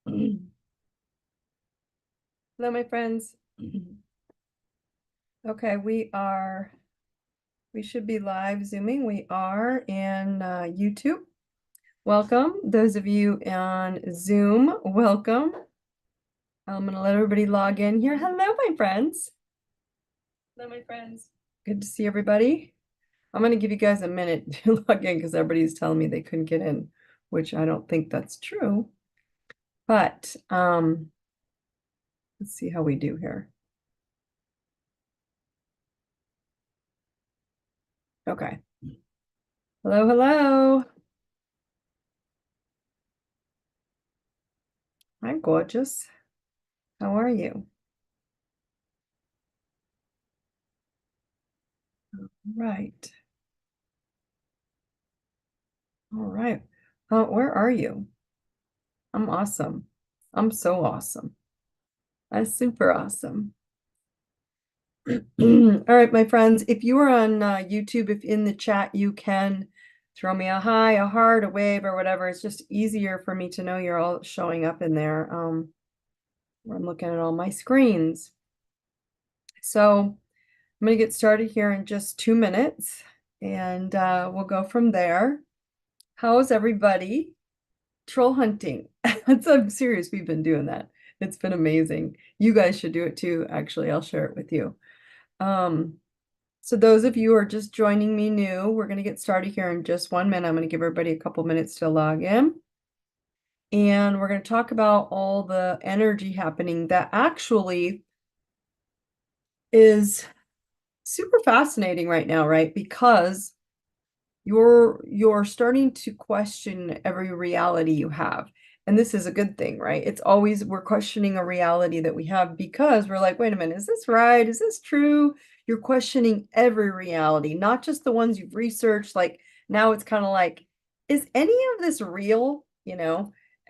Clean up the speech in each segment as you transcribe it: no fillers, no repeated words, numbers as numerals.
Hello, my friends. Okay, we should be live Zooming. We are in YouTube. Welcome. Those of you on Zoom, welcome. I'm going to let everybody log in here. Hello, my friends. Hello, my friends. Good to see everybody. I'm going to give you guys a minute to log in because everybody's telling me they couldn't get in, which I don't think that's true. But let's see how we do here. Okay. Hello, hello. Hi, gorgeous. How are you? Right. All right. Where are you? I'm awesome. I'm so awesome. I'm super awesome. All right, my friends, if you are on YouTube, if in the chat you can throw me a hi, a heart, a wave, or whatever. It's just easier for me to know you're all showing up in there. Where I'm looking at all my screens. So I'm going to get started here in just 2 minutes, and we'll go from there. How's everybody? Troll hunting. I'm serious. We've been doing that. It's been amazing. You guys should do it too. Actually, I'll share it with you. So those of you who are just joining me new, we're going to get started here in just 1 minute. I'm going to give everybody a couple minutes to log in. And we're going to talk about all the energy happening that actually is super fascinating right now, right? Because you're starting to question every reality you have. And this is a good thing, right? It's always we're questioning a reality that we have because we're like, wait a minute, is this right? Is this true? You're questioning every reality, not just the ones you've researched. Like now it's kind of like, is any of this real?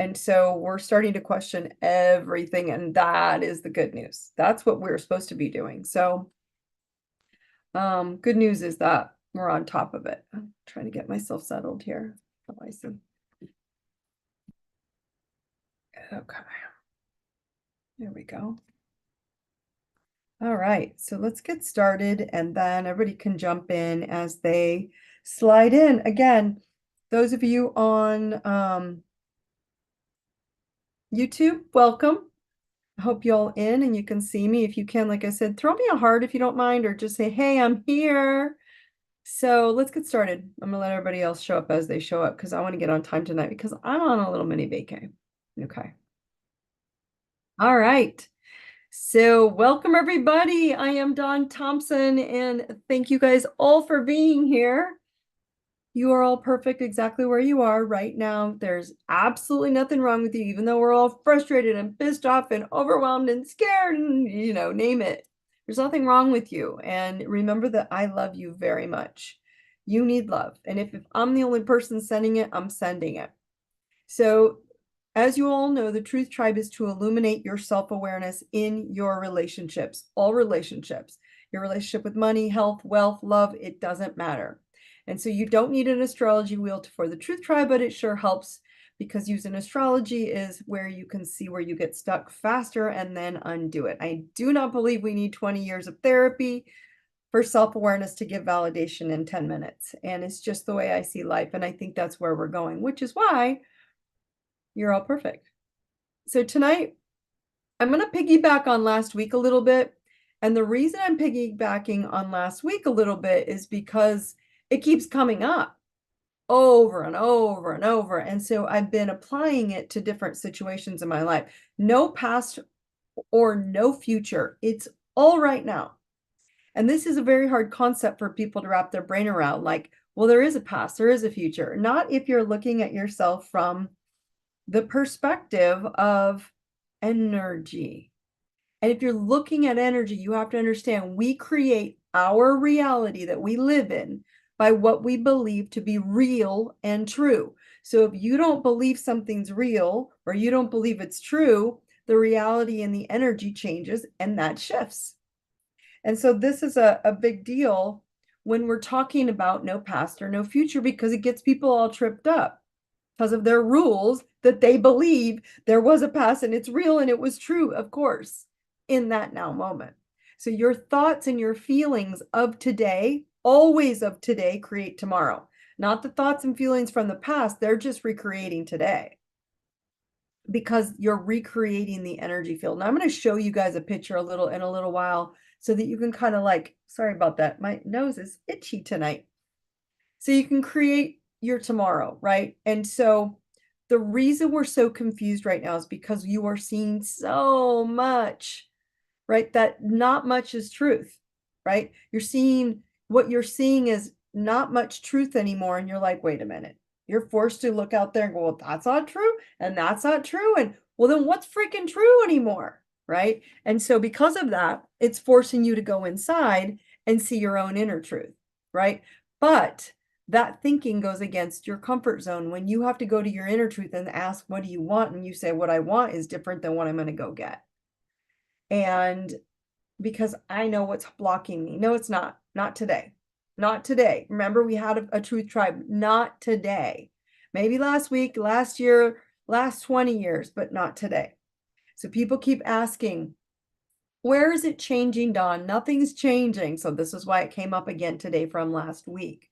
And so we're starting to question everything, and that is the good news. That's what we're supposed to be doing. So good news is that we're on top of it. I'm trying to get myself settled here. Oh, I see. Okay. There we go. All right, so let's get started, and then everybody can jump in as they slide in. Again, those of you on YouTube, welcome. I hope you all in and you can see me. If you can, like I said, throw me a heart if you don't mind, or just say, hey, I'm here. So let's get started. I'm gonna let everybody else show up as they show up because I want to get on time tonight because I'm on a little mini vacay. Okay. All right. So welcome everybody. I am Dawn Thompson and thank you guys all for being here. You are all perfect exactly where you are right now. There's absolutely nothing wrong with you, even though we're all frustrated and pissed off and overwhelmed and scared and, name it. There's nothing wrong with you. And remember that I love you very much. You need love. And if I'm the only person sending it, I'm sending it. So as you all know, the Truth Tribe is to illuminate your self-awareness in your relationships, all relationships, your relationship with money, health, wealth, love, it doesn't matter. And so you don't need an astrology wheel for the Truth Tribe, but it sure helps because using astrology is where you can see where you get stuck faster and then undo it. I do not believe we need 20 years of therapy for self-awareness to give validation in 10 minutes. And it's just the way I see life. And I think that's where we're going, which is why you're all perfect. So tonight, I'm going to piggyback on last week a little bit. And the reason I'm piggybacking on last week a little bit is because it keeps coming up over and over and over. And so I've been applying it to different situations in my life. No past or no future. It's all right now. And this is a very hard concept for people to wrap their brain around. Like, well, there is a past, there is a future. Not if you're looking at yourself from the perspective of energy. And if you're looking at energy, you have to understand we create our reality that we live in by what we believe to be real and true. So if you don't believe something's real or you don't believe it's true, the reality and the energy changes and that shifts. And so this is a big deal when we're talking about no past or no future because it gets people all tripped up. because of their rules that they believe there was a past and it's real and it was true, of course, in that now moment. So your thoughts and your feelings of today, always of today, create tomorrow. Not the thoughts and feelings from the past, they're just recreating today because you're recreating the energy field. And I'm going to show you guys a picture in a little while so that you can kind of like, sorry about that, my nose is itchy tonight. So you can create your tomorrow, right? And so the reason we're so confused right now is because you are seeing so much, right? That not much is truth, right? What you're seeing is not much truth anymore. And you're like, wait a minute. You're forced to look out there and go, well, that's not true. And that's not true. And well, then what's freaking true anymore? Right. And so because of that, it's forcing you to go inside and see your own inner truth. Right. But that thinking goes against your comfort zone when you have to go to your inner truth and ask, what do you want? And you say, what I want is different than what I'm going to go get. And because I know what's blocking me. No, it's not. Not today. Not today. Remember, we had a truth tribe. Not today. Maybe last week, last year, last 20 years, but not today. So people keep asking, where is it changing, Dawn? Nothing's changing. So this is why it came up again today from last week.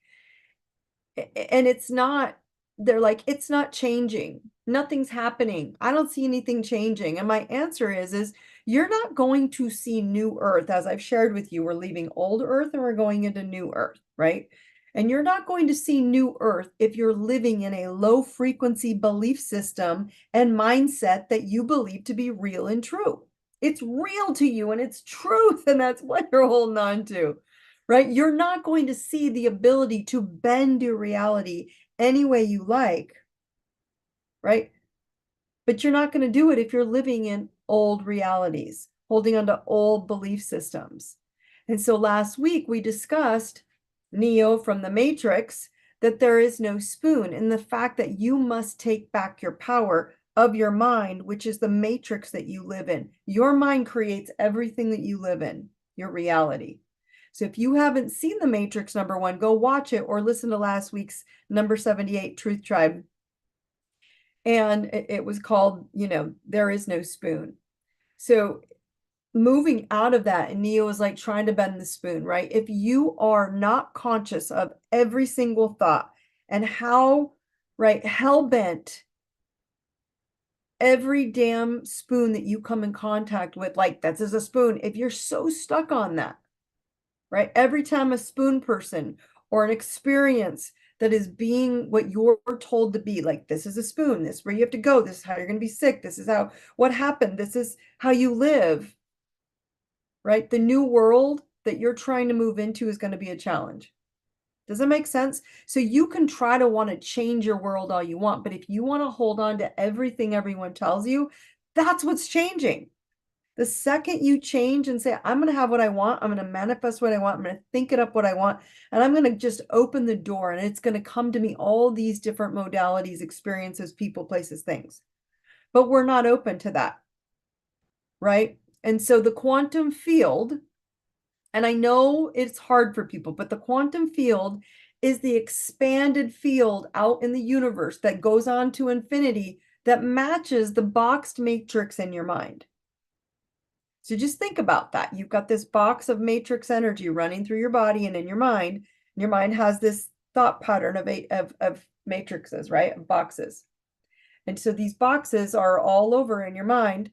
And it's not, they're like, it's not changing. Nothing's happening. I don't see anything changing. And my answer is you're not going to see new earth. As I've shared with you, we're leaving old earth and we're going into new earth, right? And you're not going to see new earth if you're living in a low frequency belief system and mindset that you believe to be real and true. It's real to you and it's truth. And that's what you're holding on to, right? You're not going to see the ability to bend your reality any way you like, right? But you're not going to do it if you're living in old realities, holding on to old belief systems. And so last week we discussed Neo from the Matrix, that there is no spoon, and the fact that you must take back your power of your mind, which is the matrix that you live in. Your mind creates everything that you live in, your reality. So if you haven't seen The Matrix #1, go watch it or listen to last week's number 78, Truth Tribe. And it was called, There Is No Spoon. So moving out of that, and Neo is like trying to bend the spoon, right? If you are not conscious of every single thought and how, right, hell-bent every damn spoon that you come in contact with, like that's as a spoon, if you're so stuck on that, right? Every time a spoon person or an experience that is being what you're told to be, like this is a spoon, this is where you have to go, this is how you're going to be sick, this is what happened, this is how you live, right? The new world that you're trying to move into is going to be a challenge. Does that make sense? So you can try to want to change your world all you want, but if you want to hold on to everything everyone tells you, that's what's changing. The second you change and say, I'm going to have what I want, I'm going to manifest what I want, I'm going to think it up what I want, and I'm going to just open the door and it's going to come to me all these different modalities, experiences, people, places, things. But we're not open to that, right? And so the quantum field, and I know it's hard for people, but the quantum field is the expanded field out in the universe that goes on to infinity that matches the boxed matrix in your mind. So just think about that. You've got this box of matrix energy running through your body and in your mind. And your mind has this thought pattern of matrices, right? Of boxes. And so these boxes are all over in your mind.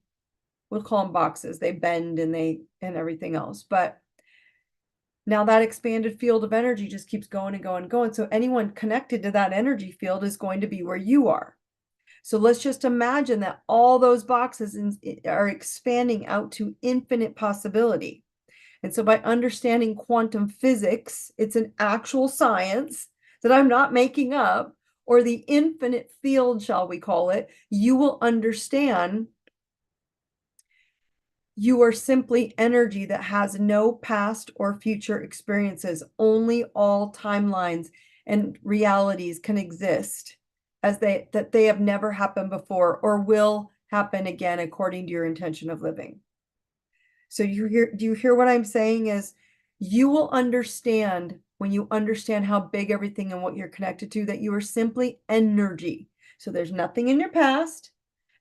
We'll call them boxes. They bend and everything else. But now that expanded field of energy just keeps going and going and going. So anyone connected to that energy field is going to be where you are. So let's just imagine that all those boxes are expanding out to infinite possibility. And so by understanding quantum physics, it's an actual science that I'm not making up, or the infinite field, shall we call it, you will understand you are simply energy that has no past or future experiences. Only all timelines and realities can exist that they have never happened before or will happen again according to your intention of living. So do you hear what I'm saying is you will understand when you understand how big everything and what you're connected to, that you are simply energy. So there's nothing in your past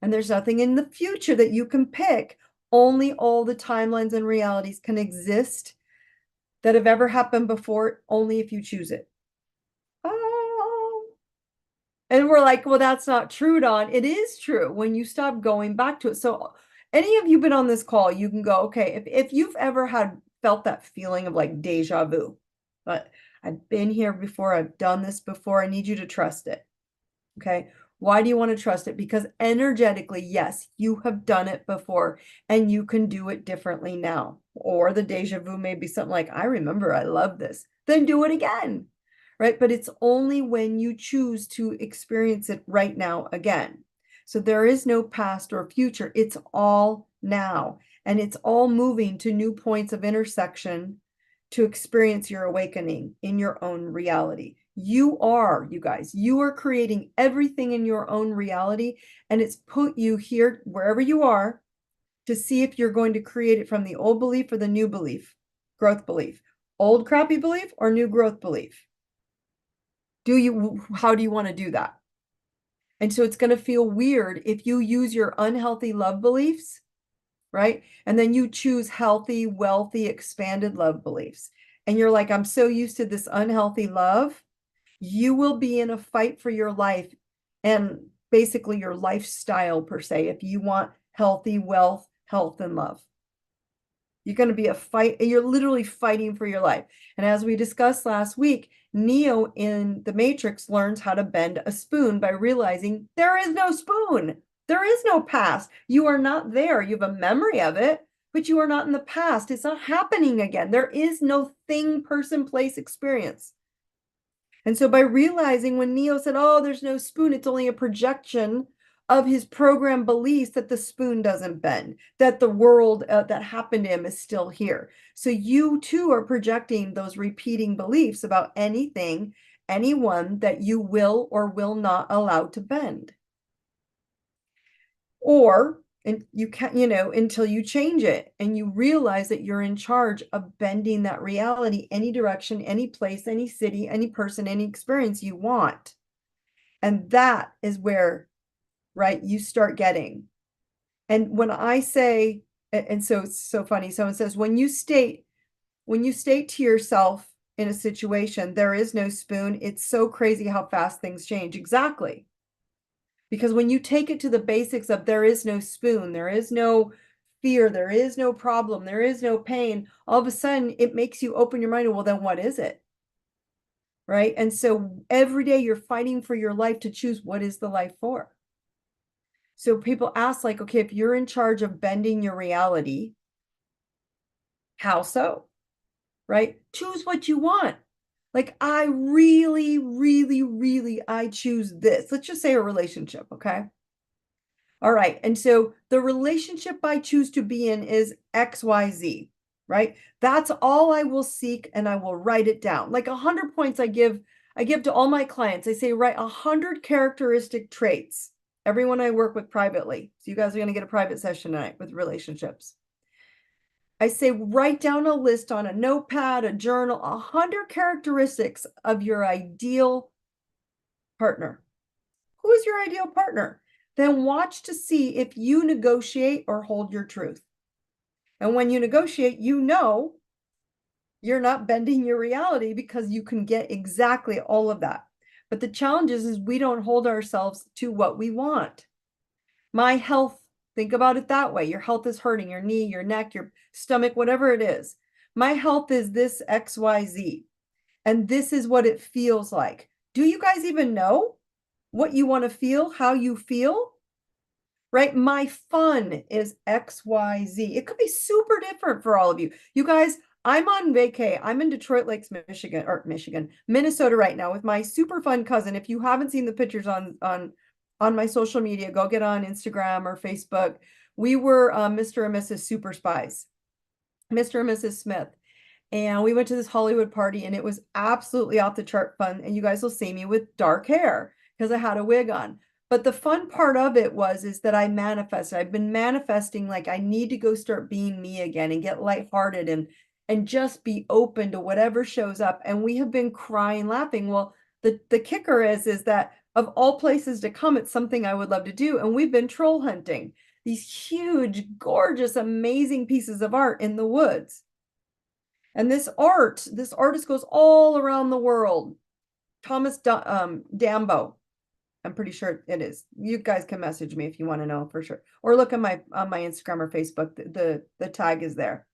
and there's nothing in the future that you can pick. Only all the timelines and realities can exist that have ever happened before, only if you choose it. Oh. And we're like, well, that's not true, Dawn. It is true when you stop going back to it. So any of you been on this call, you can go, okay, if you've ever felt that feeling of like deja vu, but I've been here before, I've done this before, I need you to trust it. Okay. Why do you want to trust it? Because energetically, yes, you have done it before and you can do it differently now. Or the deja vu may be something like, I remember I love this. Then do it again. Right. But it's only when you choose to experience it right now again. So there is no past or future. It's all now. And it's all moving to new points of intersection to experience your awakening in your own reality. You guys, you are creating everything in your own reality, and it's put you here, wherever you are, to see if you're going to create it from the old belief or the new belief, growth belief, old crappy belief or new growth belief. How do you want to do that? And so it's going to feel weird if you use your unhealthy love beliefs, right? And then you choose healthy, wealthy, expanded love beliefs. And you're like, I'm so used to this unhealthy love. You will be in a fight for your life and basically your lifestyle per se, if you want healthy wealth, health, and love. You're going to be you're literally fighting for your life. And as we discussed last week, Neo in the Matrix learns how to bend a spoon by realizing there is no spoon. There is no past. You are not there. You have a memory of it, but you are not in the past. It's not happening again. There is no thing, person, place, experience. And so by realizing when Neo said, oh, there's no spoon, it's only a projection of his program beliefs that the spoon doesn't bend, that the world that happened to him is still here. So you too are projecting those repeating beliefs about anything, anyone that you will or will not allow to bend. Or and you can't, until you change it and you realize that you're in charge of bending that reality any direction, any place, any city, any person, any experience you want. And that is where, right, you start getting. And when I say, and so it's so funny, someone says, when you state to yourself in a situation, there is no spoon, it's so crazy how fast things change. Exactly. Because when you take it to the basics of there is no spoon, there is no fear, there is no problem, there is no pain, all of a sudden it makes you open your mind. Well, then what is it? Right? And so every day you're fighting for your life to choose what is the life for. So people ask like, okay, if you're in charge of bending your reality, how so? Right? Choose what you want. Like I really, really, really, I choose this. Let's just say a relationship, okay? All right. And so the relationship I choose to be in is XYZ, right? That's all I will seek and I will write it down. Like 100 points I give to all my clients. I say, write 100 characteristic traits. Everyone I work with privately. So you guys are going to get a private session tonight with relationships. I say, write down a list on a notepad, a journal, 100 characteristics of your ideal partner. Who is your ideal partner? Then watch to see if you negotiate or hold your truth. And when you negotiate, you know you're not bending your reality because you can get exactly all of that. But the challenge is we don't hold ourselves to what we want. My health, think about it that way. Your health is hurting, your knee, your neck, your stomach, whatever it is. My health is this XYZ. And this is what it feels like. Do you guys even know what you want to feel, how you feel? Right? My fun is XYZ. It could be super different for all of you. You guys, I'm on vacay. I'm in Detroit Lakes, Minnesota right now with my super fun cousin. If you haven't seen the pictures on my social media, go get on Instagram or Facebook. We were Mr. and Mrs. Super Spies, Mr. and Mrs. Smith. And we went to this Hollywood party and it was absolutely off the chart fun. And you guys will see me with dark hair because I had a wig on. But the fun part of it is that I manifested. I've been manifesting like I need to go start being me again and get lighthearted and just be open to whatever shows up. And we have been crying, laughing. Well, the kicker is that of all places to come, it's something I would love to do. And we've been troll hunting these huge, gorgeous, amazing pieces of art in the woods. And this artist goes all around the world. Thomas Dambo. I'm pretty sure it is. You guys can message me if you want to know for sure. Or look at my on my Instagram or Facebook. The tag is there.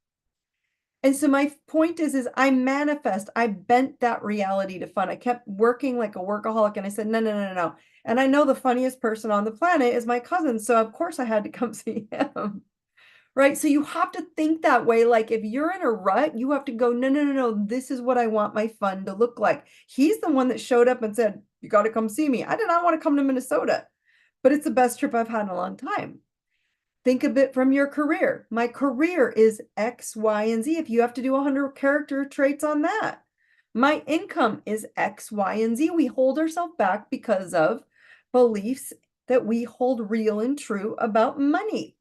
And so my point is I manifest, I bent that reality to fun. I kept working like a workaholic and I said, no, no, no, no, no. And I know the funniest person on the planet is my cousin. So of course I had to come see him. Right. So you have to think that way. Like if you're in a rut, you have to go, no, no, no, no. This is what I want my fun to look like. He's the one that showed up and said, you got to come see me. I did not want to come to Minnesota, but it's the best trip I've had in a long time. Think of it from your career. My career is X, Y, and Z. If you have to do 100 character traits on that, my income is X, Y, and Z. We hold ourselves back because of beliefs that we hold real and true about money.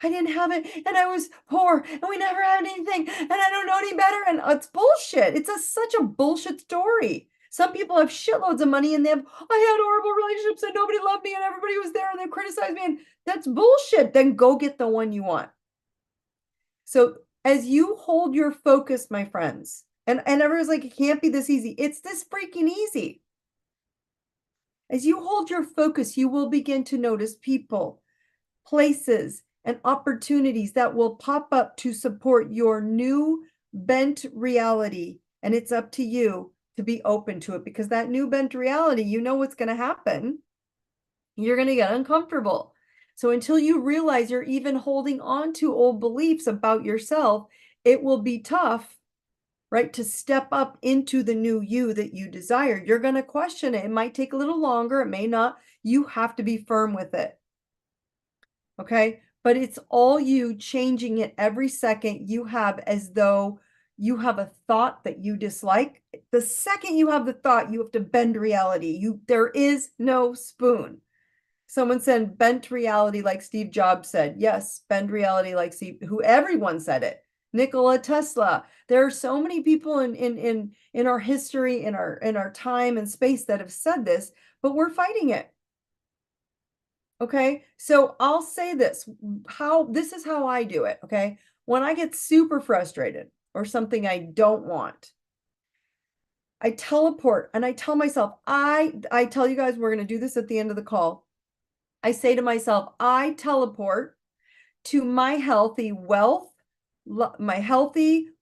I didn't have it and I was poor and we never had anything and I don't know any better. And it's bullshit. It's such a bullshit story. Some people have shitloads of money and I had horrible relationships and nobody loved me and everybody was there and they criticized me. And that's bullshit. Then go get the one you want. So as you hold your focus, my friends, and everyone's like, it can't be this easy. It's this freaking easy. As you hold your focus, you will begin to notice people, places, and opportunities that will pop up to support your new bent reality. And it's up to you to be open to it because that new bent reality, you know what's going to happen. You're going to get uncomfortable. So until you realize you're even holding on to old beliefs about yourself, it will be tough, right, to step up into the new you that you desire. You're going to question it. It might take a little longer. It may not. You have to be firm with it. Okay. But it's all you changing it every second you have as though you have a thought that you dislike. The second you have the thought, you have to bend reality. There is no spoon. Someone said bent reality like Steve Jobs said. Yes, bend reality like everyone said it. Nikola Tesla. There are so many people in our history, in our time and space that have said this, but we're fighting it. Okay, so I'll say this is how I do it. Okay, when I get super frustrated or something I don't want, I teleport and I tell myself, I tell you guys, we're going to do this at the end of the call. I say to myself, I teleport to my healthy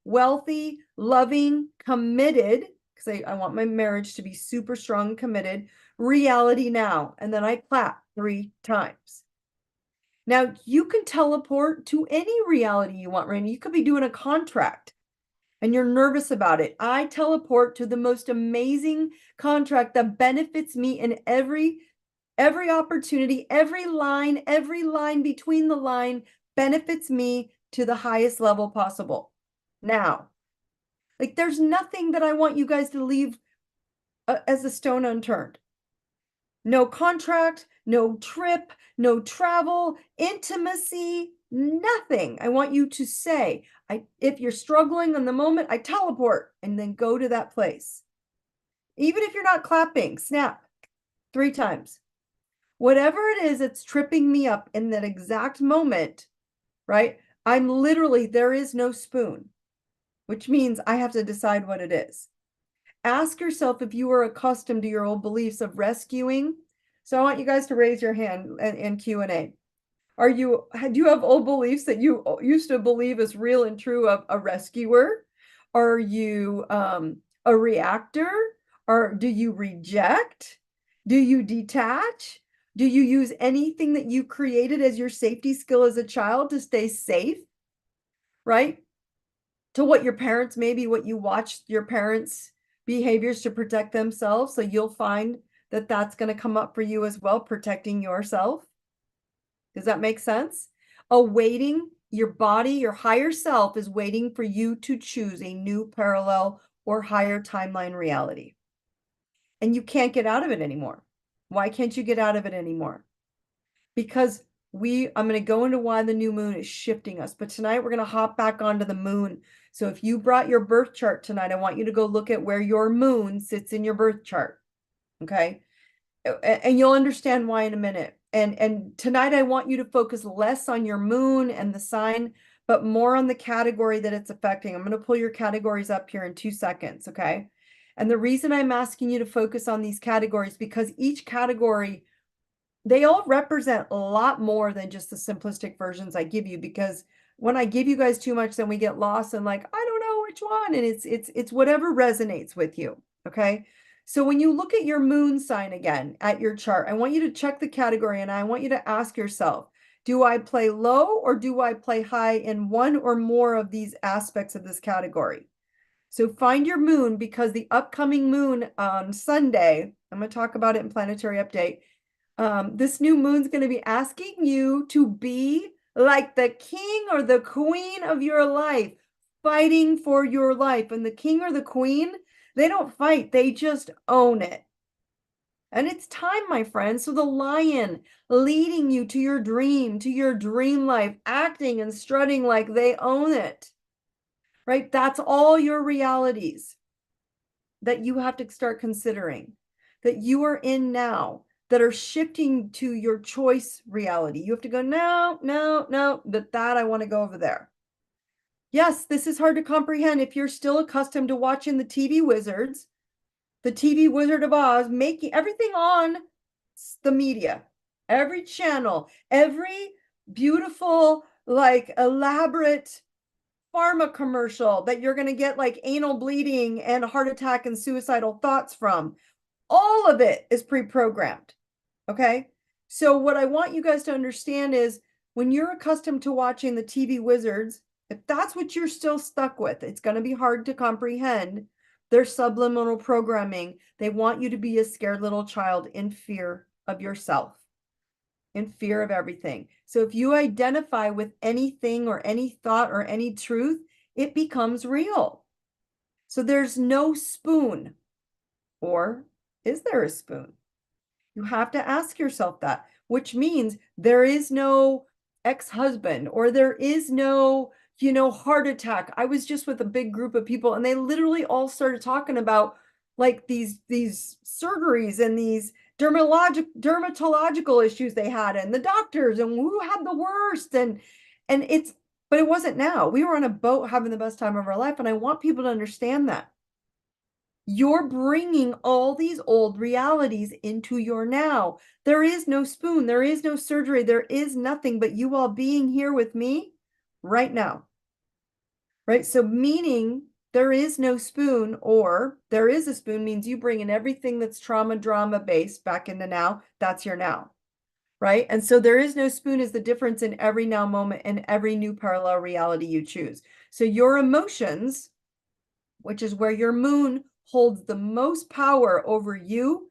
wealthy, loving, committed, because I want my marriage to be super strong, committed, reality now. And then I clap 3 times. Now, you can teleport to any reality you want, Randy. You could be doing a contract and you're nervous about it. I teleport to the most amazing contract that benefits me in every opportunity, every line between the line benefits me to the highest level possible. Now, like there's nothing that I want you guys to leave as a stone unturned. No contract, no trip, no travel, intimacy, nothing. I want you to say, if you're struggling in the moment, I teleport and then go to that place. Even if you're not clapping, snap 3 times. Whatever it is that's tripping me up in that exact moment, right? There is no spoon, which means I have to decide what it is. Ask yourself if you are accustomed to your old beliefs of rescuing. So I want you guys to raise your hand in Q&A. Do you have old beliefs that you used to believe is real and true of a rescuer? Are you a reactor? Or do you reject? Do you detach? Do you use anything that you created as your safety skill as a child to stay safe? Right? To what you watched your parents' behaviors to protect themselves. So you'll find that that's going to come up for you as well, protecting yourself. Does that make sense? Awaiting your body, your higher self is waiting for you to choose a new parallel or higher timeline reality. And you can't get out of it anymore. Why can't you get out of it anymore? Because I'm going to go into why the new moon is shifting us. But tonight we're going to hop back onto the moon. So if you brought your birth chart tonight, I want you to go look at where your moon sits in your birth chart. Okay. and you'll understand why in a minute. And tonight I want you to focus less on your moon and the sign, but more on the category that it's affecting. I'm going to pull your categories up here in 2 seconds, okay? And the reason I'm asking you to focus on these categories because each category, they all represent a lot more than just the simplistic versions I give you, because when I give you guys too much, then we get lost and like, I don't know which one. And it's whatever resonates with you. Okay. So when you look at your moon sign again at your chart, I want you to check the category and I want you to ask yourself, do I play low or do I play high in one or more of these aspects of this category? So find your moon, because the upcoming moon on Sunday, I'm going to talk about it in Planetary Update. This new moon's going to be asking you to be like the king or the queen of your life, fighting for your life. And the king or the queen, they don't fight, they just own it. And it's time, my friends. So the lion leading you to your dream life, acting and strutting like they own it, right? That's all your realities that you have to start considering, that you are in now, that are shifting to your choice reality. You have to go, no, no, no, that I want to go over there. Yes, this is hard to comprehend if you're still accustomed to watching the TV wizards, the TV Wizard of Oz, making everything on the media, every channel, every beautiful, like elaborate pharma commercial that you're going to get like anal bleeding and heart attack and suicidal thoughts from. All of it is pre-programmed. Okay. So what I want you guys to understand is when you're accustomed to watching the TV wizards, if that's what you're still stuck with, it's going to be hard to comprehend their subliminal programming. They want you to be a scared little child in fear of yourself, in fear of everything. So if you identify with anything or any thought or any truth, it becomes real. So there's no spoon, or is there a spoon? You have to ask yourself that, which means there is no ex-husband or there is no, heart attack. I was just with a big group of people and they literally all started talking about like these surgeries and these dermatological issues they had and the doctors and who had the worst but it wasn't now. We were on a boat having the best time of our life, and I want people to understand that. You're bringing all these old realities into your now. There is no spoon. There is no surgery. There is nothing but you all being here with me right now. Right? So meaning there is no spoon, or there is a spoon means you bring in everything that's trauma, drama based back into now. That's your now. Right? And so there is no spoon is the difference in every now moment and every new parallel reality you choose. So your emotions, which is where your moon holds the most power over you,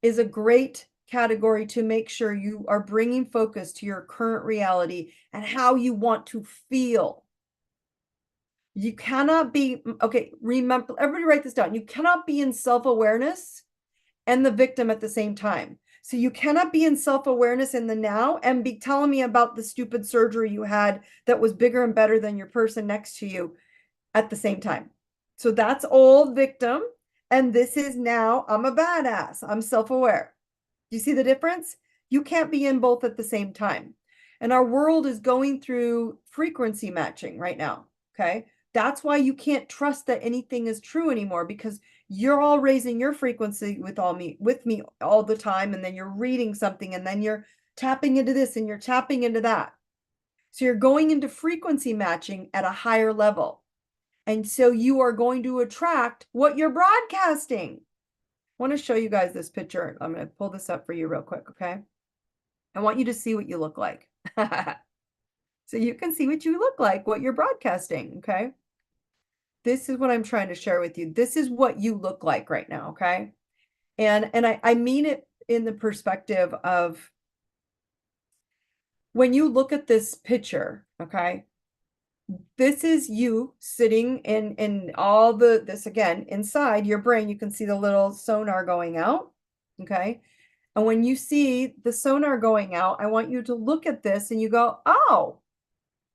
is a great category to make sure you are bringing focus to your current reality and how you want to feel. You cannot be, okay, remember, everybody write this down. You cannot be in self-awareness and the victim at the same time. So you cannot be in self-awareness in the now and be telling me about the stupid surgery you had that was bigger and better than your person next to you at the same time. So that's old victim. And this is now, I'm a badass. I'm self-aware. You see the difference? You can't be in both at the same time. And our world is going through frequency matching right now. Okay. That's why you can't trust that anything is true anymore, because you're all raising your frequency with me all the time. And then you're reading something and then you're tapping into this and you're tapping into that. So you're going into frequency matching at a higher level. And so you are going to attract what you're broadcasting. I want to show you guys this picture. I'm going to pull this up for you real quick, okay? I want you to see what you look like. So you can see what you look like, what you're broadcasting, okay? This is what I'm trying to share with you. This is what you look like right now, okay? And I mean it in the perspective of when you look at this picture, okay? This is you sitting in all this again, inside your brain, you can see the little sonar going out, okay? And when you see the sonar going out, I want you to look at this and you go, oh,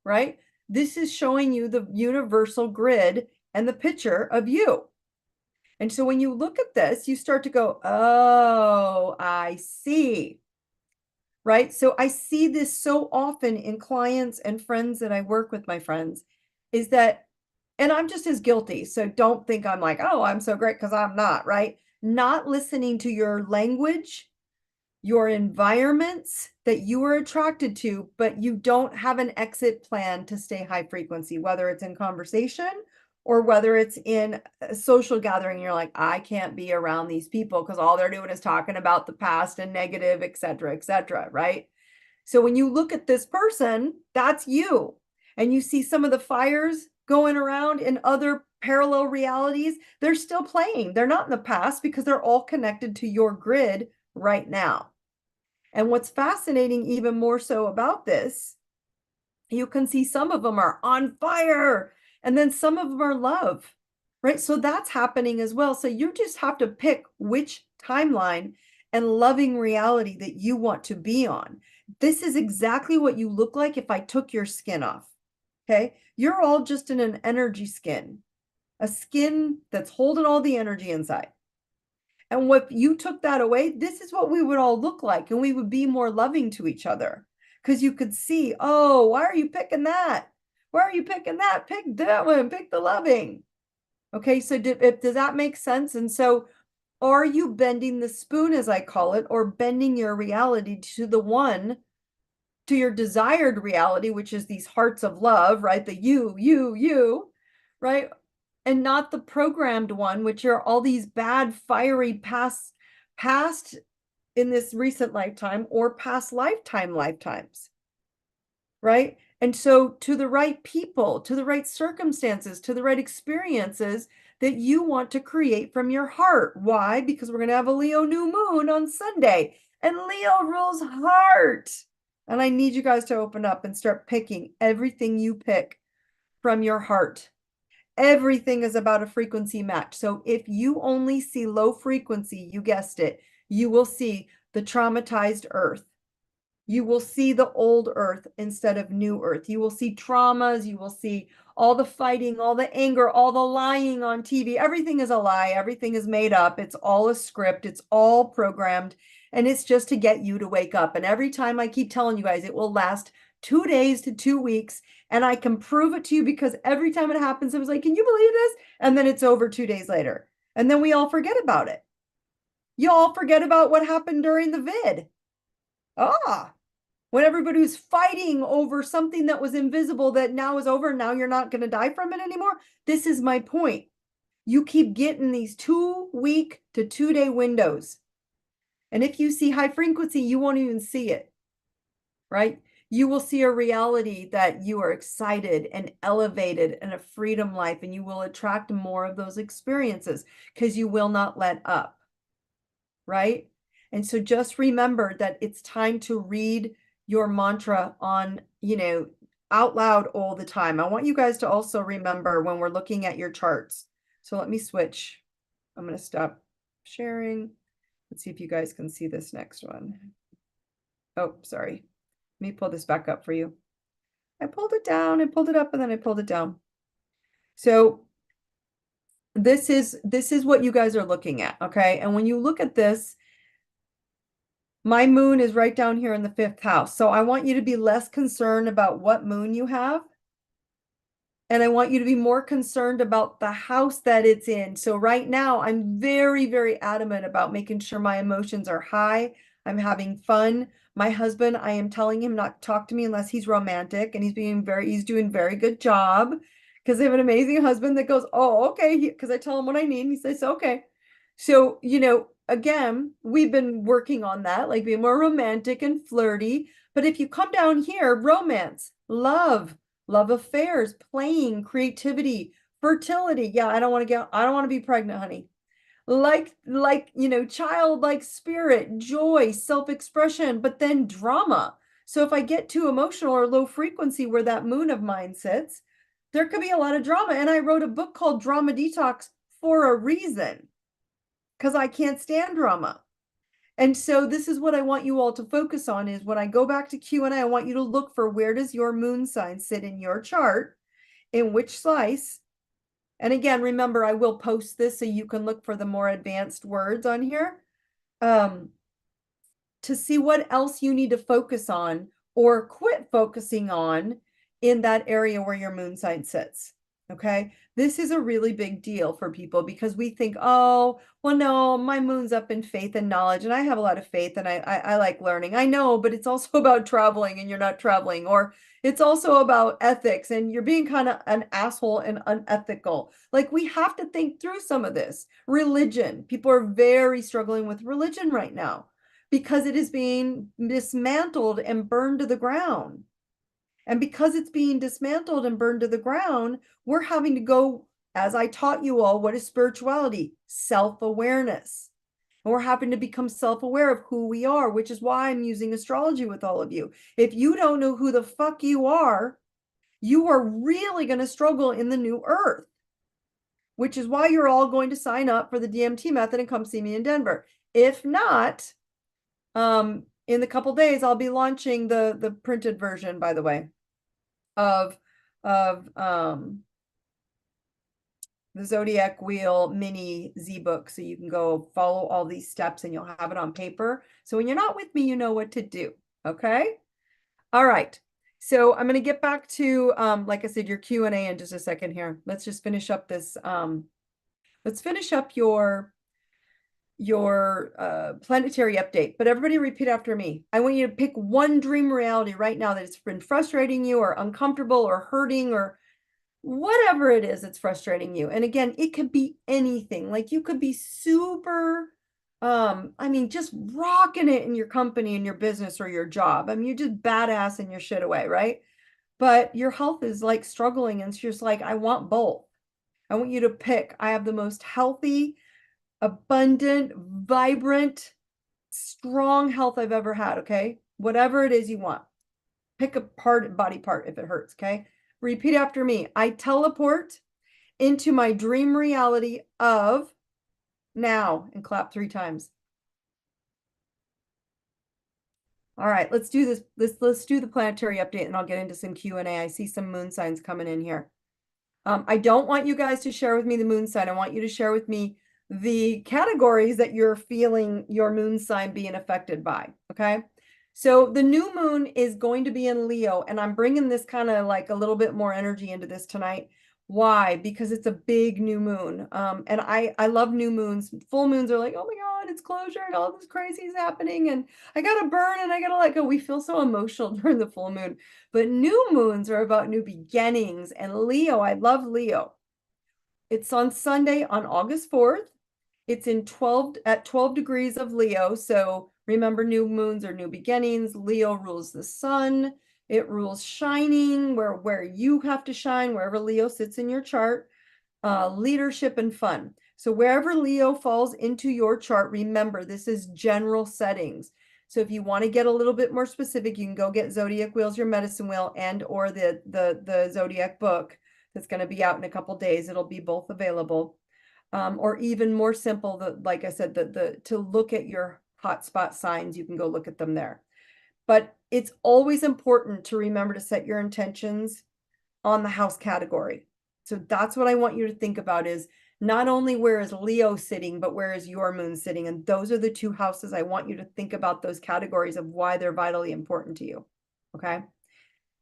right? This is showing you the universal grid and the picture of you. And so when you look at this, you start to go, oh, I see. Right? So I see this so often in clients and friends that I work with, my friends, is that, and I'm just as guilty. So don't think I'm like, oh, I'm so great, because I'm not, right? Not listening to your language, your environments that you are attracted to, but you don't have an exit plan to stay high frequency, whether it's in conversation or whether it's in a social gathering. You're like, I can't be around these people because all they're doing is talking about the past and negative, et cetera, right? So when you look at this person, that's you. And you see some of the fires going around in other parallel realities, they're still playing. They're not in the past because they're all connected to your grid right now. And what's fascinating even more so about this, you can see some of them are on fire and then some of them are love, right? So that's happening as well. So you just have to pick which timeline and loving reality that you want to be on. This is exactly what you look like if I took your skin off. Okay. You're all just in an energy skin, a skin that's holding all the energy inside. And if you took that away, this is what we would all look like. And we would be more loving to each other because you could see, oh, why are you picking that? Why are you picking that? Pick that one, pick the loving. Okay, so does that make sense? And so are you bending the spoon, as I call it, or bending your reality to the one, to your desired reality, which is these hearts of love, right? The you, right? And not the programmed one, which are all these bad, fiery past in this recent lifetime or past lifetimes, right? And so to the right people, to the right circumstances, to the right experiences that you want to create from your heart. Why? Because we're going to have a Leo new moon on Sunday, and Leo rules heart. And I need you guys to open up and start picking everything you pick from your heart. Everything is about a frequency match. So if you only see low frequency, you guessed it, you will see the traumatized earth. You will see the old earth instead of new earth. You will see traumas. You will see all the fighting, all the anger, all the lying on TV. Everything is a lie. Everything is made up. It's all a script. It's all programmed. And it's just to get you to wake up. And every time I keep telling you guys, it will last 2 days to 2 weeks. And I can prove it to you because every time it happens, it was like, can you believe this? And then it's over 2 days later. And then we all forget about it. You all forget about what happened during the vid. When everybody was fighting over something that was invisible that now is over, now you're not going to die from it anymore. This is my point. You keep getting these 2-week to 2-day windows. And if you see high frequency, you won't even see it, right? You will see a reality that you are excited and elevated and a freedom life, and you will attract more of those experiences because you will not let up, right? And so just remember that it's time to read your mantra on, out loud all the time. I want you guys to also remember when we're looking at your charts. So let me switch. I'm going to stop sharing. Let's see if you guys can see this next one. Oh, sorry. Let me pull this back up for you. I pulled it down, I pulled it up, and then I pulled it down. So this is what you guys are looking at, okay? And when you look at this, my moon is right down here in the 5th house. So I want you to be less concerned about what moon you have. And I want you to be more concerned about the house that it's in. So right now, I'm very, very adamant about making sure my emotions are high. I'm having fun. My husband, I am telling him not to talk to me unless he's romantic, and he's doing very good job because I have an amazing husband that goes, oh, okay, because I tell him what I need, and he says, okay. So, again, we've been working on that, like being more romantic and flirty. But if you come down here, romance, love affairs, playing, creativity, fertility. Yeah, I don't want to be pregnant, honey. Like, childlike spirit, joy, self-expression, but then drama. So if I get too emotional or low frequency where that moon of mine sits, there could be a lot of drama. And I wrote a book called Drama Detox for a reason, because I can't stand drama. And so this is what I want you all to focus on is when I go back to Q&A, I want you to look for where does your moon sign sit in your chart, in which slice, And again, remember, I will post this so you can look for the more advanced words on here. To see what else you need to focus on or quit focusing on in that area where your moon sign sits. Okay. This is a really big deal for people because we think, oh, well, no, my moon's up in faith and knowledge, and I have a lot of faith and I like learning. I know, but it's also about traveling and you're not traveling, or it's also about ethics and you're being kind of an asshole and unethical. Like, we have to think through some of this. Religion. People are very struggling with religion right now because it is being dismantled and burned to the ground. And because it's being dismantled and burned to the ground, we're having to go, as I taught you all, what is spirituality? Self-awareness. And we're having to become self-aware of who we are, which is why I'm using astrology with all of you. If you don't know who the fuck you are really going to struggle in the new earth, which is why you're all going to sign up for the DMT method and come see me in Denver. If not, in a couple days, I'll be launching the printed version, by the way, of the Zodiac Wheel mini Z-book. So you can go follow all these steps and you'll have it on paper. So when you're not with me, you know what to do. Okay. All right. So I'm going to get back to, like I said, your Q&A in just a second here. Let's just finish up this. Let's finish up your planetary update. But everybody repeat after me. I want you to pick one dream reality right now that it's been frustrating you or uncomfortable or hurting or whatever it is that's frustrating you. And again, it could be anything. Like, you could be super, I mean, just rocking it in your company and your business or your job. I mean, you're just badass in your shit away, right? But your health is like struggling, and it's just like, I want both. I want you to pick. I have the most healthy, abundant, vibrant, strong health I've ever had. Okay. Whatever it is you want. Pick a body part if it hurts. Okay. Repeat after me. I teleport into my dream reality of now, and clap 3 times. All right, let's do this. Let's do the planetary update and I'll get into some Q&A. I see some moon signs coming in here. I don't want you guys to share with me the moon sign. I want you to share with me the categories that you're feeling your moon sign being affected by. Okay. So the new moon is going to be in Leo, and I'm bringing this kind of like a little bit more energy into this tonight. Why? Because it's a big new moon. And I love new moons. Full moons are like, oh my God, it's closure and all this crazy is happening. And I got to burn and I got to let go. We feel so emotional during the full moon. But new moons are about new beginnings. And Leo, I love Leo. It's on Sunday on August 4th. It's in 12 degrees of Leo. So remember, new moons are new beginnings. Leo rules the sun. It rules shining, where you have to shine, wherever Leo sits in your chart, leadership and fun. So wherever Leo falls into your chart, remember, this is general settings. So if you want to get a little bit more specific, you can go get Zodiac Wheels, your medicine wheel, and or the Zodiac book that's going to be out in a couple days. It'll be both available. Or even more simple, like I said, to look at your hotspot signs, you can go look at them there. But it's always important to remember to set your intentions on the house category. So that's what I want you to think about, is not only where is Leo sitting, but where is your moon sitting? And those are the 2 houses. I want you to think about those categories of why they're vitally important to you. Okay.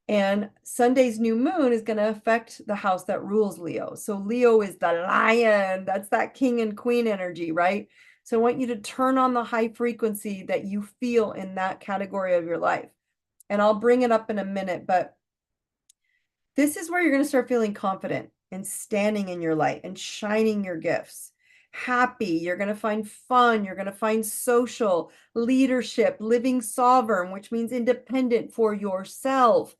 And Sunday's new moon is going to affect the house that rules Leo. So Leo is the lion. That's that king and queen energy, right? So I want you to turn on the high frequency that you feel in that category of your life. And I'll bring it up in a minute, but this is where you're going to start feeling confident and standing in your light and shining your gifts. Happy. You're going to find fun. You're going to find social, leadership, living sovereign, which means independent for yourself.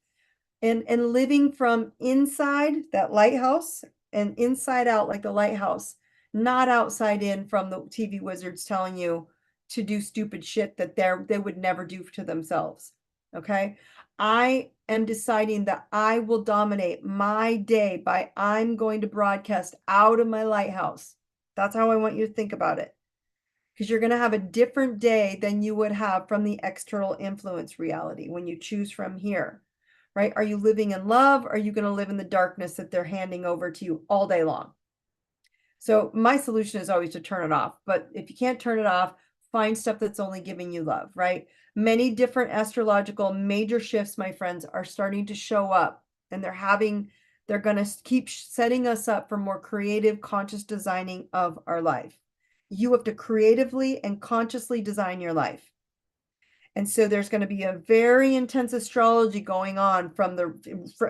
And living from inside that lighthouse and inside out, like the lighthouse, not outside in from the TV wizards telling you to do stupid shit that they would never do to themselves. Okay. I am deciding that I will dominate my day by I'm going to broadcast out of my lighthouse. That's how I want you to think about it. Because you're going to have a different day than you would have from the external influence reality when you choose from here. Right? Are you living in love? Or are you going to live in the darkness that they're handing over to you all day long? So my solution is always to turn it off. But if you can't turn it off, find stuff that's only giving you love, right? Many different astrological major shifts, my friends, are starting to show up, and they're going to keep setting us up for more creative, conscious designing of our life. You have to creatively and consciously design your life. And so there's going to be a very intense astrology going on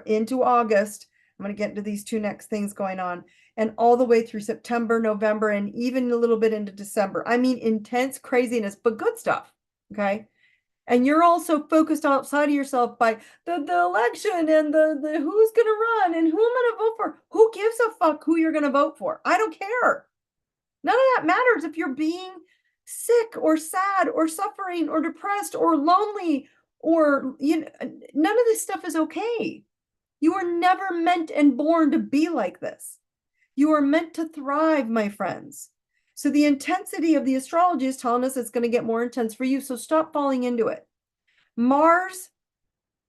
into August. I'm going to get into these two next things going on, and all the way through September, November, and even a little bit into December. I mean, intense craziness, but good stuff. Okay. And you're also focused outside of yourself by the election and the who's going to run and who I'm going to vote for. Who gives a fuck who you're going to vote for? I don't care. None of that matters if you're being sick or sad or suffering or depressed or lonely, or none of this stuff is okay. You were never meant and born to be like this. You are meant to thrive, my friends. So the intensity of the astrology is telling us it's going to get more intense for you. So stop falling into it. Mars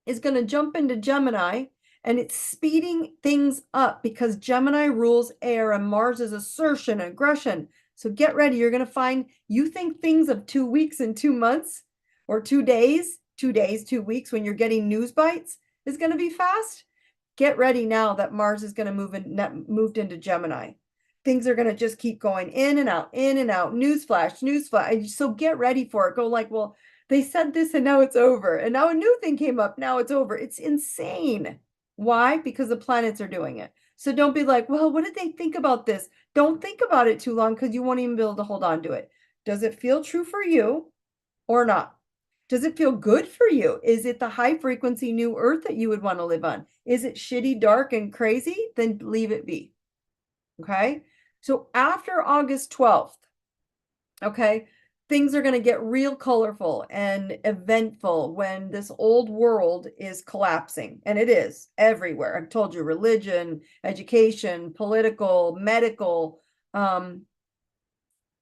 is going to jump into Gemini, and it's speeding things up because Gemini rules air and Mars is assertion and aggression. So get ready. You're going to find you think things of 2 weeks and 2 months, or 2 days, 2 days, 2 weeks when you're getting news bites is going to be fast. Get ready now that Mars is going to moved into Gemini. Things are going to just keep going in and out, in and out. Newsflash, newsflash. So get ready for it. Go like, well, they said this and now it's over. And now a new thing came up. Now it's over. It's insane. Why? Because the planets are doing it. So don't be like, well, what did they think about this? Don't think about it too long because you won't even be able to hold on to it. Does it feel true for you or not? Does it feel good for you? Is it the high frequency new earth that you would want to live on? Is it shitty, dark, and crazy? Then leave it be. Okay. So after August 12th, okay, things are going to get real colorful and eventful when this old world is collapsing. And it is everywhere. I've told you, religion, education, political, medical,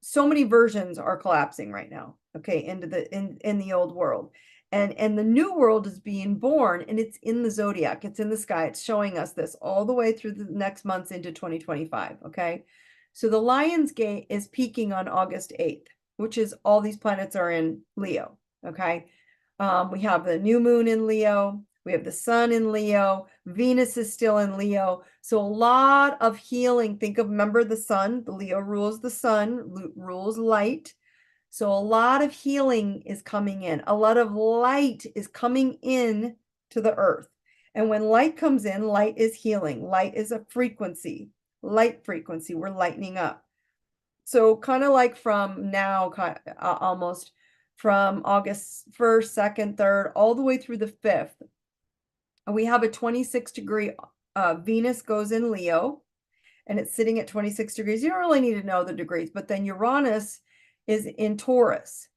so many versions are collapsing right now, okay, into in the old world. And the new world is being born, and it's in the zodiac. It's in the sky. It's showing us this all the way through the next months into 2025, okay? So the Lion's Gate is peaking on August 8th, which is all these planets are in Leo, okay? We have the new moon in Leo. We have the sun in Leo. Venus is still in Leo. So a lot of healing. Remember the sun, the Leo rules the sun, rules light. So a lot of healing is coming in. A lot of light is coming in to the earth. And when light comes in, light is healing. Light is a frequency, light frequency. We're lightening up. So kind of like from now, almost from August 1st, 2nd, 3rd, all the way through the 5th, we have a 26-degree Venus goes in Leo, and it's sitting at 26 degrees. You don't really need to know the degrees, but then Uranus is in Taurus,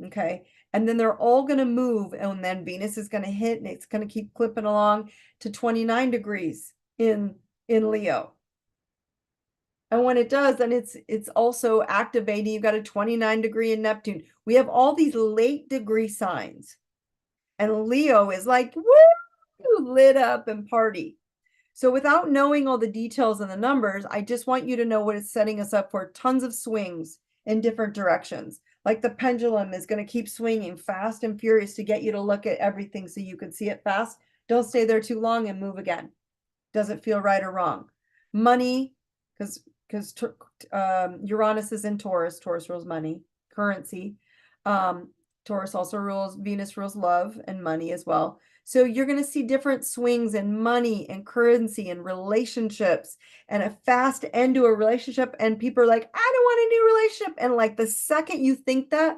okay? And then they're all going to move, and then Venus is going to hit, and it's going to keep clipping along to 29 degrees in Leo. And when it does, then it's also activating. You've got a 29 degree in Neptune. We have all these late degree signs. And Leo is like, woo, lit up and party. So without knowing all the details and the numbers, I just want you to know what it's setting us up for. Tons of swings in different directions. Like the pendulum is going to keep swinging fast and furious to get you to look at everything so you can see it fast. Don't stay there too long and move again. Does it feel right or wrong? Money, because Uranus is in Taurus. Taurus rules money. Currency. Taurus also rules, Venus rules love and money as well. So you're going to see different swings in money and currency and relationships, and a fast end to a relationship. And people are like, I don't want a new relationship. And like the second you think that,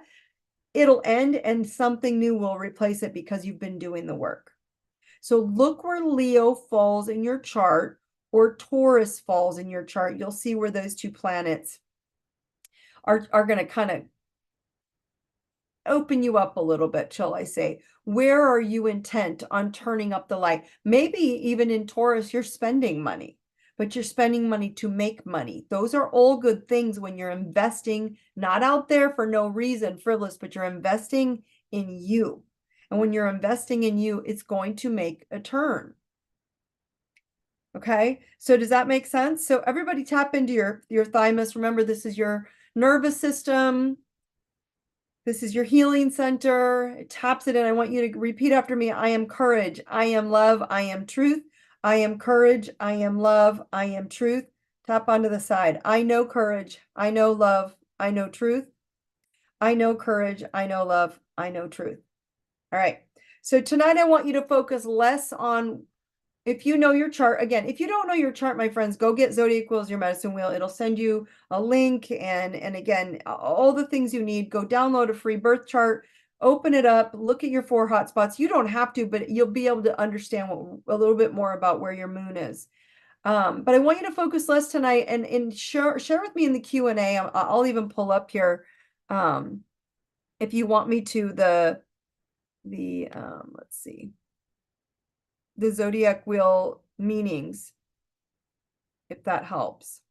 it'll end and something new will replace it because you've been doing the work. So look where Leo falls in your chart or Taurus falls in your chart. You'll see where those two planets are going to kind of open you up a little bit, shall I say. Where are you intent on turning up the light? Maybe even in Taurus, you're spending money, but you're spending money to make money. Those are all good things when you're investing, not out there for no reason, frivolous, but you're investing in you. And when you're investing in you, it's going to make a turn. Okay, so does that make sense? So everybody tap into your thymus. Remember, this is your nervous system. This is your healing center. It taps it in. I want you to repeat after me. I am courage. I am love. I am truth. I am courage. I am love. I am truth. Tap onto the side. I know courage. I know love. I know truth. I know courage. I know love. I know truth. All right. So tonight I want you to focus less on, if you know your chart, again, if you don't know your chart, my friends, go get Zodiac Wheels, your medicine wheel. It'll send you a link and again, all the things you need. Go download a free birth chart, open it up, look at your 4 hot spots. You don't have to, but you'll be able to understand a little bit more about where your moon is. But I want you to focus less tonight and share with me in the Q&A. I'll even pull up here, if you want me to, let's see, the Zodiac wheel meanings, if that helps,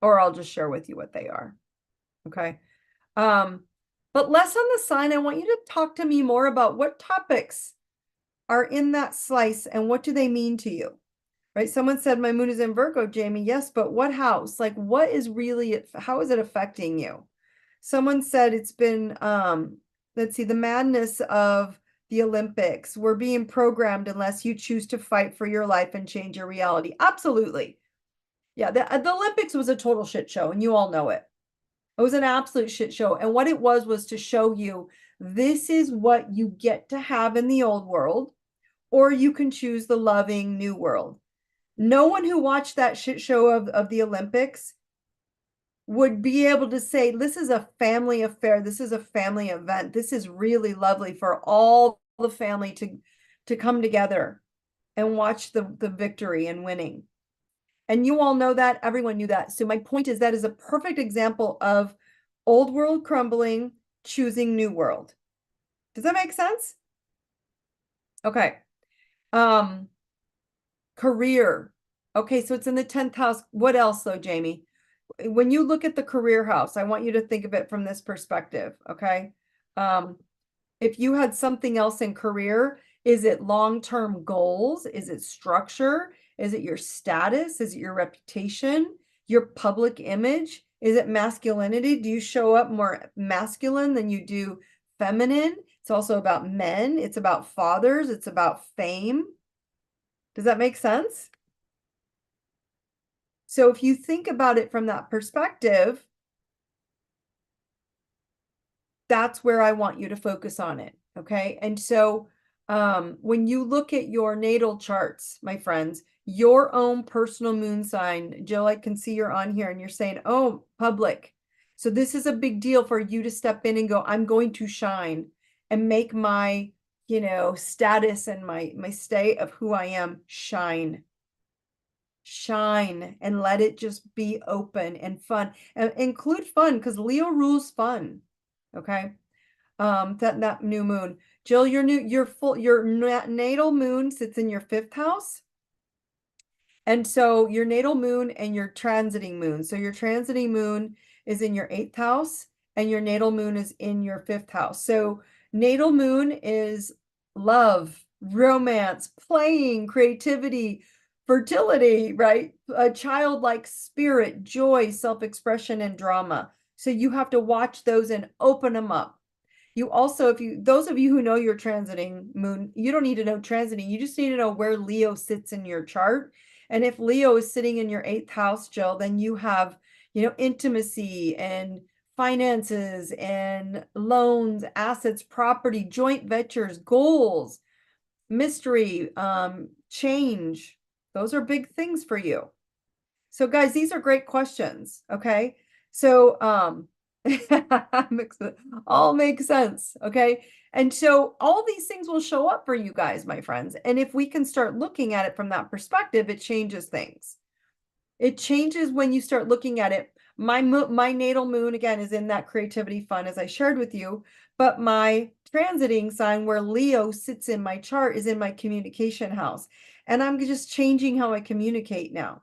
or I'll just share with you what they are. Okay. But less on the sign. I want you to talk to me more about what topics are in that slice and what do they mean to you, right? Someone said my moon is in Virgo, Jamie. Yes, but what house? Like, what is really, how is it affecting you? Someone said it's been, let's see, the madness of the Olympics. We're being programmed unless you choose to fight for your life and change your reality. Absolutely. Yeah, the Olympics was a total shit show, and you all know it. It was an absolute shit show. And what it was to show you this is what you get to have in the old world, or you can choose the loving new world. No one who watched that shit show of the Olympics would be able to say, this is a family affair. This is a family event. This is really lovely for all the family to come together and watch the victory and winning. And you all know that. Everyone knew that. So my point is that is a perfect example of old world crumbling, choosing new world. Does that make sense? Okay. Career. Okay, so it's in the 10th house. What else though, Jamie? When you look at the career house, I want you to think of it from this perspective, okay? If you had something else in career, is it long-term goals? Is it structure? Is it your status? Is it your reputation? Your public image? Is it masculinity? Do you show up more masculine than you do feminine? It's also about men. It's about fathers. It's about fame. Does that make sense? So if you think about it from that perspective, that's where I want you to focus on it. Okay. And so when you look at your natal charts, my friends, your own personal moon sign, Jill, I can see you're on here and you're saying, oh, public. So this is a big deal for you to step in and go, I'm going to shine and make my, status and my state of who I am shine. Shine and let it just be open and fun, and include fun because Leo rules fun. Okay. That new moon. Jill, your natal moon sits in your 5th house. And so your natal moon and your transiting moon. So your transiting moon is in your 8th house and your natal moon is in your 5th house. So natal moon is love, romance, playing, creativity, fertility, right? A childlike spirit, joy, self-expression, and drama. So you have to watch those and open them up. You also, those of you who know your transiting moon, you don't need to know transiting. You just need to know where Leo sits in your chart. And if Leo is sitting in your 8th house, Jill, then you have, intimacy and finances and loans, assets, property, joint ventures, goals, mystery, change. Those are big things for you. So guys, these are great questions. Okay. So, all makes sense. Okay. And so all these things will show up for you guys, my friends. And if we can start looking at it from that perspective, it changes things. It changes when you start looking at it. My natal moon, again, is in that creativity fun, as I shared with you. But my transiting sign where Leo sits in my chart is in my communication house. And I'm just changing how I communicate now.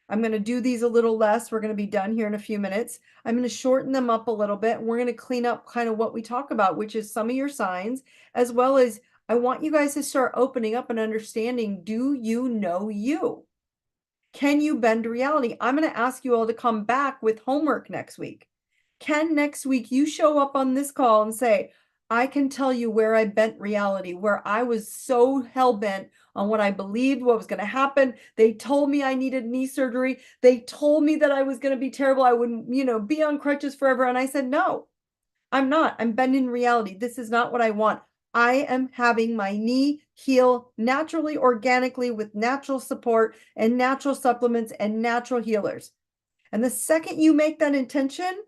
I'm going to do these a little less. We're going to be done here in a few minutes. I'm going to shorten them up a little bit. We're going to clean up kind of what we talk about, which is some of your signs, as well as I want you guys to start opening up and understanding, do you know you? Can you bend reality? I'm going to ask you all to come back with homework next week. Can next week you show up on this call and say, I can tell you where I bent reality, where I was so hell-bent on what I believed, what was going to happen. They told me I needed knee surgery. They told me that I was going to be terrible. I wouldn't, be on crutches forever. And I said, no, I'm not. I'm bending reality. This is not what I want. I am having my knee heal naturally, organically, with natural support and natural supplements and natural healers. And the second you make that intention,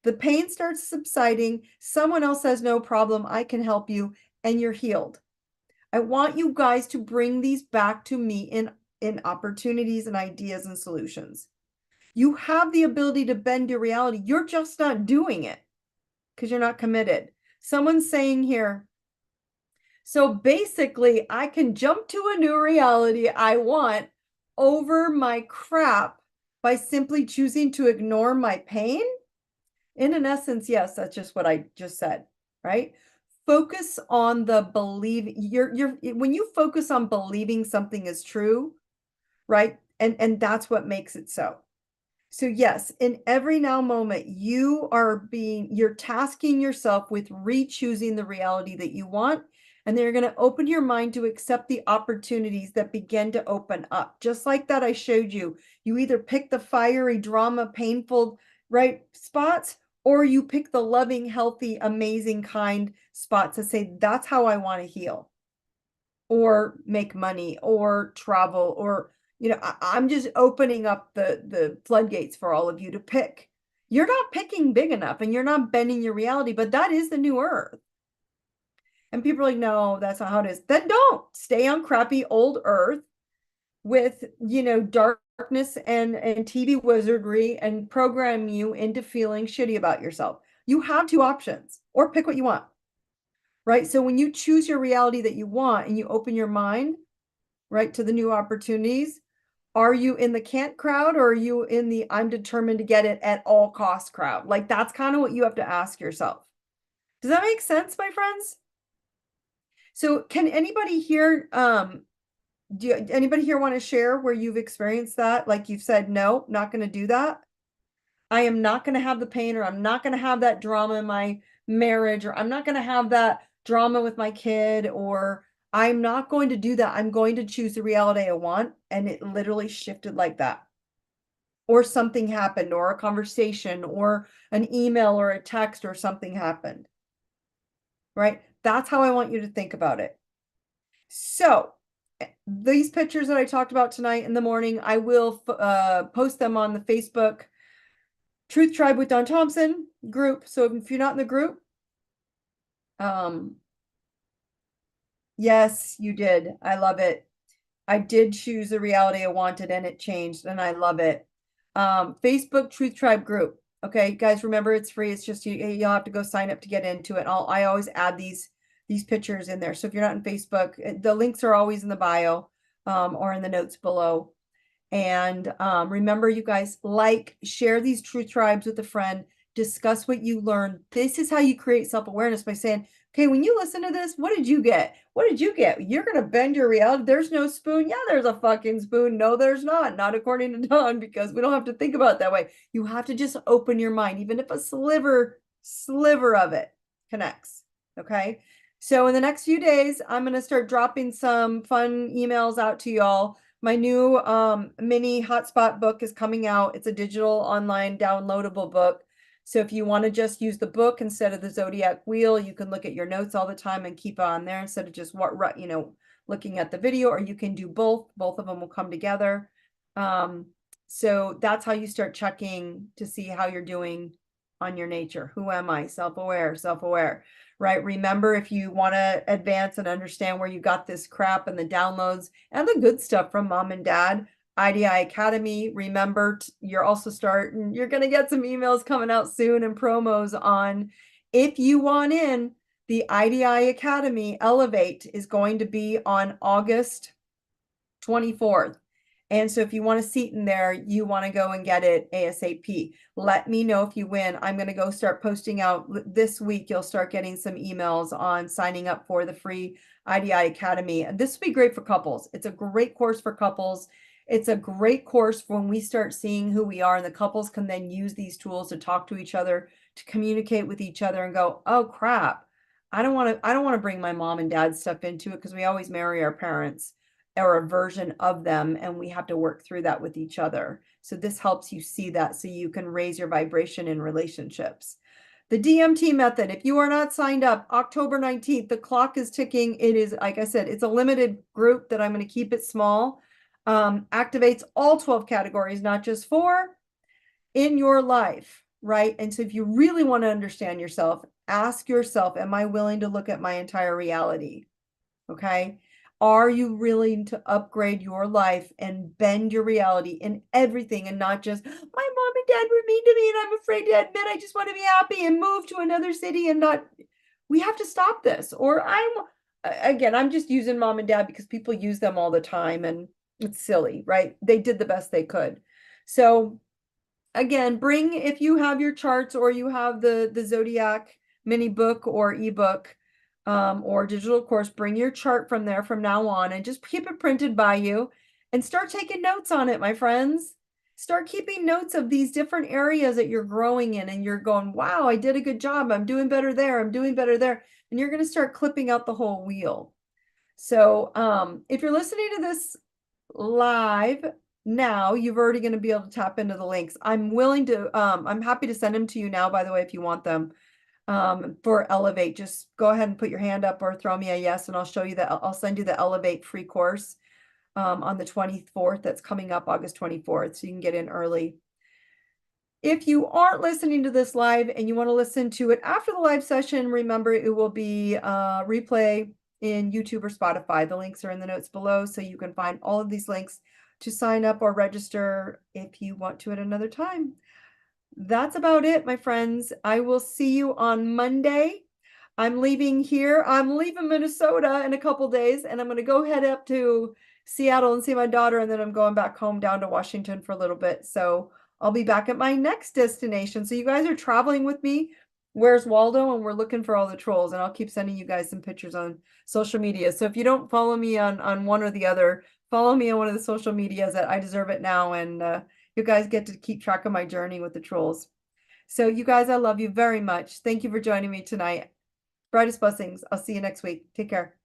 the pain starts subsiding. Someone else says, no problem, I can help you, and you're healed. I want you guys to bring these back to me in opportunities and ideas and solutions. You have the ability to bend your reality. You're just not doing it because you're not committed. Someone's saying here, so basically, I can jump to a new reality I want over my crap by simply choosing to ignore my pain? In an essence, yes, that's just what I just said, right? Focus on the believe when you focus on believing something is true, right? And that's what makes it so. So yes, in every now moment, you're tasking yourself with re-choosing the reality that you want, and then you're going to open your mind to accept the opportunities that begin to open up. Just like that I showed you, you either pick the fiery, drama, painful, right, spots, or you pick the loving, healthy, amazing, kind spots to say, that's how I want to heal, or make money, or travel, or I'm just opening up the floodgates for all of you to pick. You're not picking big enough, and you're not bending your reality, but that is the new earth. And people are like, no, that's not how it is. Then don't stay on crappy old earth with, darkness and TV wizardry and program you into feeling shitty about yourself. You have two options, or pick what you want, right? So when you choose your reality that you want and you open your mind, right, to the new opportunities, are you in the can't crowd, or are you in the I'm determined to get it at all cost crowd? Like, that's kind of what you have to ask yourself. Does that make sense, my friends? So can anybody here, anybody here want to share where you've experienced that? Like, you've said, no, not going to do that. I am not going to have the pain, or I'm not going to have that drama in my marriage, or I'm not going to have that drama with my kid, or I'm not going to do that. I'm going to choose the reality I want. And it literally shifted like that. Or something happened, or a conversation, or an email, or a text, or something happened, right? That's how I want you to think about it. So these pictures that I talked about tonight in the morning, I will post them on the Facebook Truth Tribe with Don Thompson group. So if you're not in the group, yes, you did. I love it. I did choose the reality I wanted, and it changed, and I love it. Facebook Truth Tribe group. Okay, guys, remember, it's free. It's just you'll have to go sign up to get into it. I always add these pictures in there. So if you're not in Facebook, the links are always in the bio, or in the notes below. And remember, you guys, share these Truth Tribes with a friend, discuss what you learned. This is how you create self-awareness, by saying, okay, when you listen to this, what did you get? What did you get? You're going to bend your reality. There's no spoon. Yeah, there's a fucking spoon. No, there's not. Not according to Dawn, because we don't have to think about it that way. You have to just open your mind, even if a sliver of it connects. Okay. So in the next few days, I'm going to start dropping some fun emails out to y'all. My new mini hotspot book is coming out. It's a digital online downloadable book. So if you want to just use the book instead of the Zodiac wheel, you can look at your notes all the time and keep on there instead of just looking at the video, or you can do both. Both of them will come together. So that's how you start checking to see how you're doing on your nature. Who am I? Self-aware, right? Remember, if you want to advance and understand where you got this crap and the downloads and the good stuff from mom and dad, IDI Academy. Remember, you're going to get some emails coming out soon and promos on, if you want in, the IDI Academy Elevate is going to be on August 24th. And so if you want a seat in there, you want to go and get it ASAP. Let me know if you win. I'm going to go start posting out this week. You'll start getting some emails on signing up for the free IDI Academy. And this will be great for couples. It's a great course for couples. It's a great course for when we start seeing who we are, and the couples can then use these tools to talk to each other, to communicate with each other and go, oh crap, I don't want to bring my mom and dad stuff into it because we always marry our parents or a version of them, and we have to work through that with each other. So this helps you see that so you can raise your vibration in relationships. The DMT method, if you are not signed up, October 19th, the clock is ticking. It is, like I said, it's a limited group that I'm going to keep it small. Activates all 12 categories, not just 4 in your life, right? And so if you really want to understand yourself, ask yourself, am I willing to look at my entire reality? Okay. Are you willing to upgrade your life and bend your reality in everything and not just, my mom and dad were mean to me and I'm afraid to admit I just want to be happy and move to another city and not, we have to stop this. Or I'm just using mom and dad because people use them all the time and it's silly, right? They did the best they could. So again, bring, if you have your charts or you have the Zodiac mini book or ebook, or digital course, bring your chart from there from now on and just keep it printed by you and start taking notes on it, my friends. Start keeping notes of these different areas that you're growing in and you're going, wow, I did a good job. I'm doing better there. I'm doing better there. And you're going to start clipping out the whole wheel. So if you're listening to this live now, you're already going to be able to tap into the links. I'm happy to send them to you now, by the way, if you want them. For Elevate, just go ahead and put your hand up or throw me a yes, and I'll show you that. I'll send you the Elevate free course on the 24th. That's coming up August 24th, so you can get in early. If you aren't listening to this live and you want to listen to it after the live session, remember it will be replay in YouTube or Spotify. The links are in the notes below, so you can find all of these links to sign up or register if you want to at another time. That's about it, my friends. I will see you on Monday. I'm leaving here. I'm leaving Minnesota in a couple days, and I'm going to go head up to Seattle and see my daughter, and then I'm going back home down to Washington for a little bit. So I'll be back at my next destination. So you guys are traveling with me. Where's Waldo? And we're looking for all the trolls, and I'll keep sending you guys some pictures on social media. So if you don't follow me on one or the other, follow me on one of the social medias that I deserve it now, and you guys get to keep track of my journey with the trolls. So you guys, I love you very much. Thank you for joining me tonight. Brightest blessings. I'll see you next week. Take care.